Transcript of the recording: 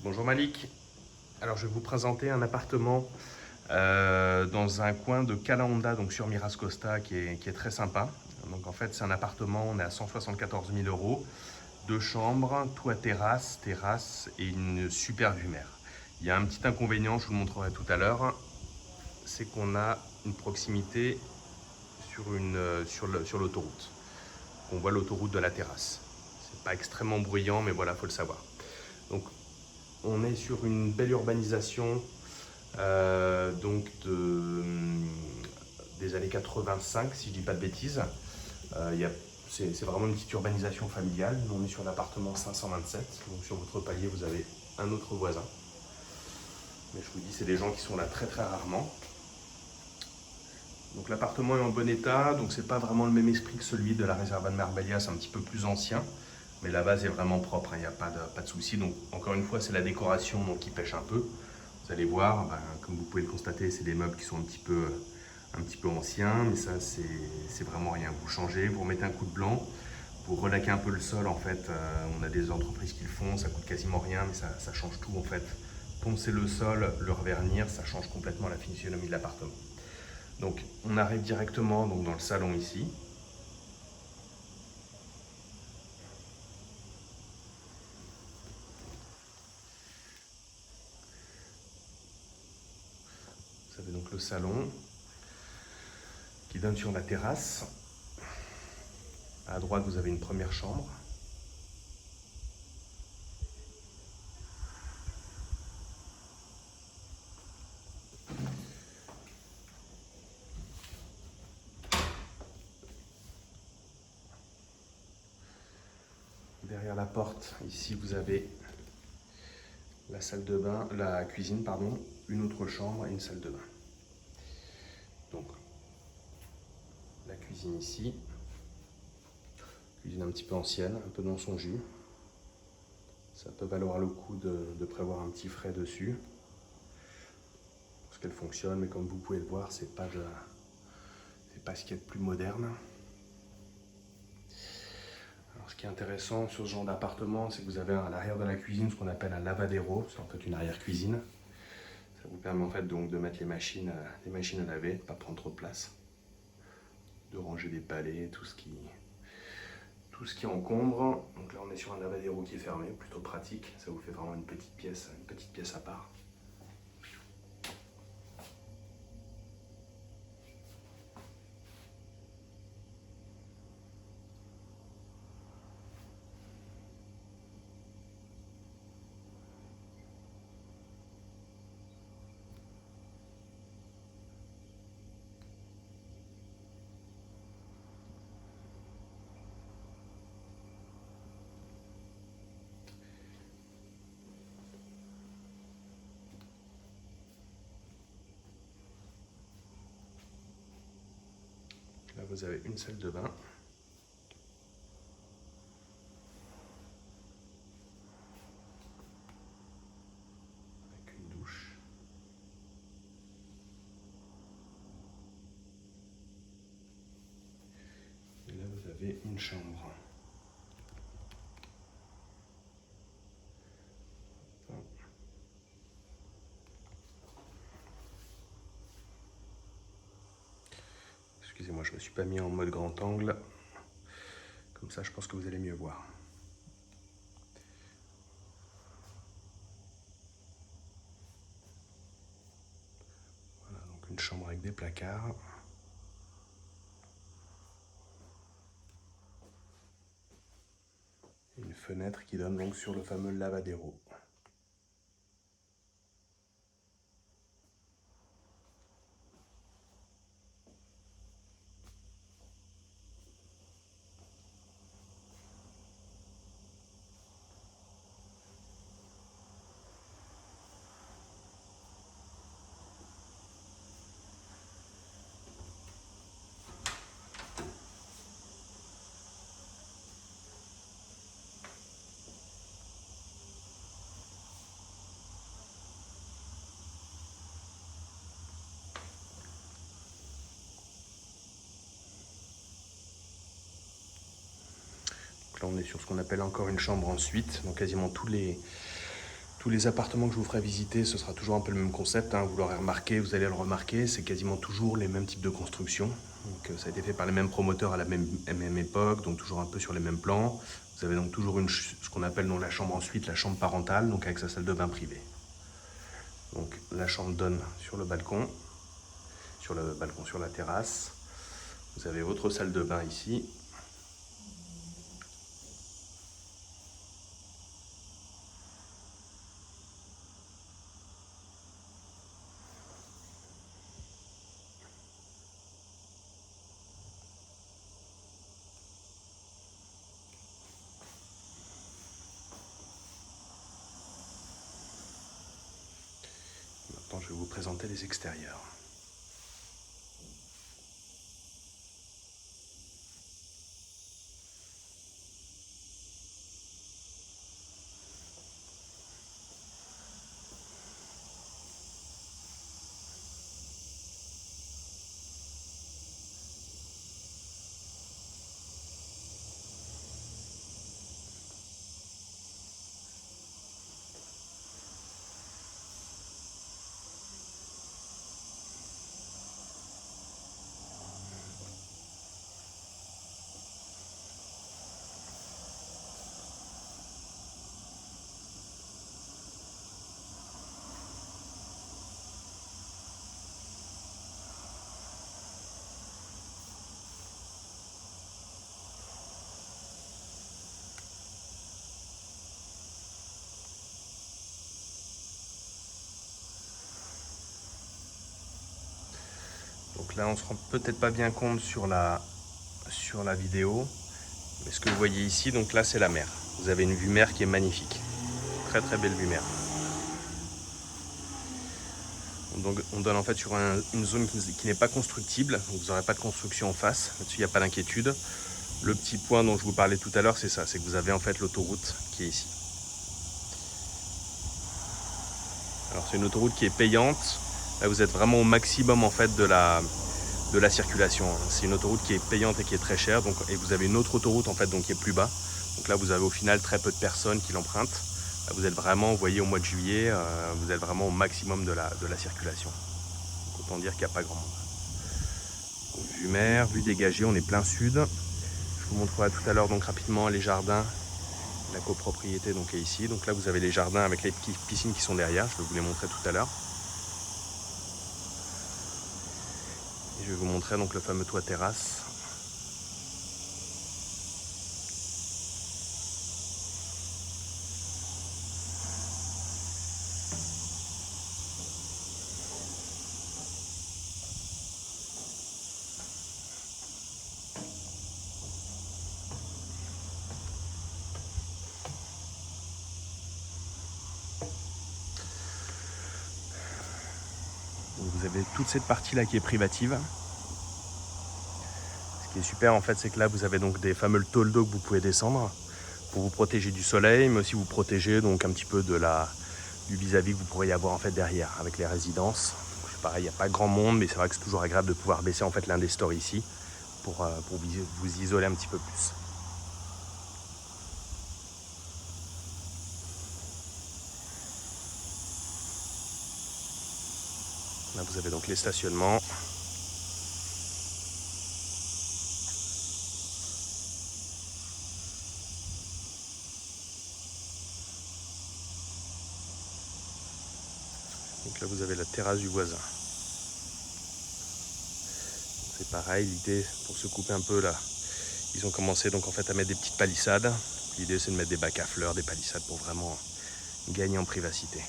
Bonjour Malik. Alors je vais vous présenter un appartement dans un coin de Cala Honda, donc sur Miras Costa, qui est très sympa. Donc en fait c'est un appartement, on est à 174 000 euros, deux chambres, toit terrasse et une super vue mer. Il y a un petit inconvénient, je vous le montrerai tout à l'heure, c'est qu'on a une proximité sur l'autoroute. On voit l'autoroute de la terrasse. C'est pas extrêmement bruyant, mais voilà, faut le savoir. Donc on est sur une belle urbanisation des années 85, si je dis pas de bêtises. C'est vraiment une petite urbanisation familiale. Nous, on est sur l'appartement 527. Donc sur votre palier, vous avez un autre voisin. Mais je vous dis, c'est des gens qui sont là très très rarement. Donc l'appartement est en bon état, donc c'est pas vraiment le même esprit que celui de la Reserva de Marbella, c'est un petit peu plus ancien. Mais la base est vraiment propre, il n'y a pas de souci. Donc encore une fois, c'est la décoration donc, qui pêche un peu. Vous allez voir, comme vous pouvez le constater, c'est des meubles qui sont un petit peu anciens, mais ça c'est vraiment rien. Vous changez, vous remettez un coup de blanc, vous relaquez un peu le sol en fait. On a des entreprises qui le font, ça coûte quasiment rien, mais ça change tout en fait. Poncer le sol, le revernir, ça change complètement la physionomie de l'appartement. Donc on arrive directement donc, dans le salon ici. Vous avez donc le salon qui donne sur la terrasse. À droite, vous avez une première chambre. Derrière la porte, ici, vous avez la salle de bain, la cuisine, pardon, une autre chambre et une salle de bain. Donc, la cuisine ici. Cuisine un petit peu ancienne, un peu dans son jus. Ça peut valoir le coup de prévoir un petit frais dessus. Parce qu'elle fonctionne, mais comme vous pouvez le voir, c'est pas ce qu'il y a de plus moderne. Alors, ce qui est intéressant sur ce genre d'appartement, c'est que vous avez à l'arrière de la cuisine ce qu'on appelle un lavadero. C'est en fait une arrière-cuisine. Ça vous permet en fait donc de mettre les machines à laver, de ne pas prendre trop de place. De ranger des palets, tout ce qui encombre. Donc là on est sur un lavadero qui est fermé, plutôt pratique. Ça vous fait vraiment une petite pièce à part. Là vous avez une salle de bain. Avec une douche. Et là vous avez une chambre. Excusez-moi, je ne me suis pas mis en mode grand angle. Comme ça, je pense que vous allez mieux voir. Voilà, donc une chambre avec des placards. Une fenêtre qui donne donc sur le fameux lavadero. Donc là, on est sur ce qu'on appelle encore une chambre en suite. Donc quasiment tous Tous les appartements que je vous ferai visiter, ce sera toujours un peu le même concept, hein. Vous l'aurez remarqué, vous allez le remarquer, c'est quasiment toujours les mêmes types de construction. Donc, ça a été fait par les mêmes promoteurs à la même époque, donc toujours un peu sur les mêmes plans. Vous avez donc toujours ce qu'on appelle dans la chambre ensuite la chambre parentale, donc avec sa salle de bain privée. Donc la chambre donne sur le balcon, sur la terrasse. Vous avez votre salle de bain ici. Maintenant, je vais vous présenter les extérieurs. Donc là, on ne se rend peut-être pas bien compte sur la vidéo, mais ce que vous voyez ici, donc là, c'est la mer. Vous avez une vue mer qui est magnifique. Très très belle vue mer. Donc, on donne en fait sur une zone qui n'est pas constructible, donc vous n'aurez pas de construction en face, là-dessus il n'y a pas d'inquiétude. Le petit point dont je vous parlais tout à l'heure, c'est ça, c'est que vous avez en fait l'autoroute qui est ici. Alors c'est une autoroute qui est payante, là vous êtes vraiment au maximum en fait de la circulation. C'est une autoroute qui est payante et qui est très chère, donc, et vous avez une autre autoroute en fait donc, qui est plus bas. Donc là vous avez au final très peu de personnes qui l'empruntent. Là, vous êtes vraiment, vous voyez au mois de juillet, vous êtes vraiment au maximum de la circulation. Donc, autant dire qu'il n'y a pas grand monde. Donc, vue mer, vue dégagée, on est plein sud. Je vous montrerai tout à l'heure donc rapidement les jardins. La copropriété donc est ici. Donc là vous avez les jardins avec les petites piscines qui sont derrière. Je vais vous les montrer tout à l'heure. Je vais vous montrer donc le fameux toit terrasse. Donc vous avez toute cette partie là qui est privative. Ce qui est super en fait, c'est que là vous avez donc des fameux tôles d'eau que vous pouvez descendre pour vous protéger du soleil, mais aussi vous protéger donc un petit peu du vis-à-vis que vous pourriez avoir en fait derrière avec les résidences. Donc, pareil, il n'y a pas grand monde, mais c'est vrai que c'est toujours agréable de pouvoir baisser en fait l'un des stores ici pour vous isoler un petit peu plus. Là vous avez donc les stationnements. Donc là vous avez la terrasse du voisin. C'est pareil, l'idée pour se couper un peu là, ils ont commencé donc en fait à mettre des petites palissades. L'idée c'est de mettre des bacs à fleurs, des palissades pour vraiment gagner en privacité.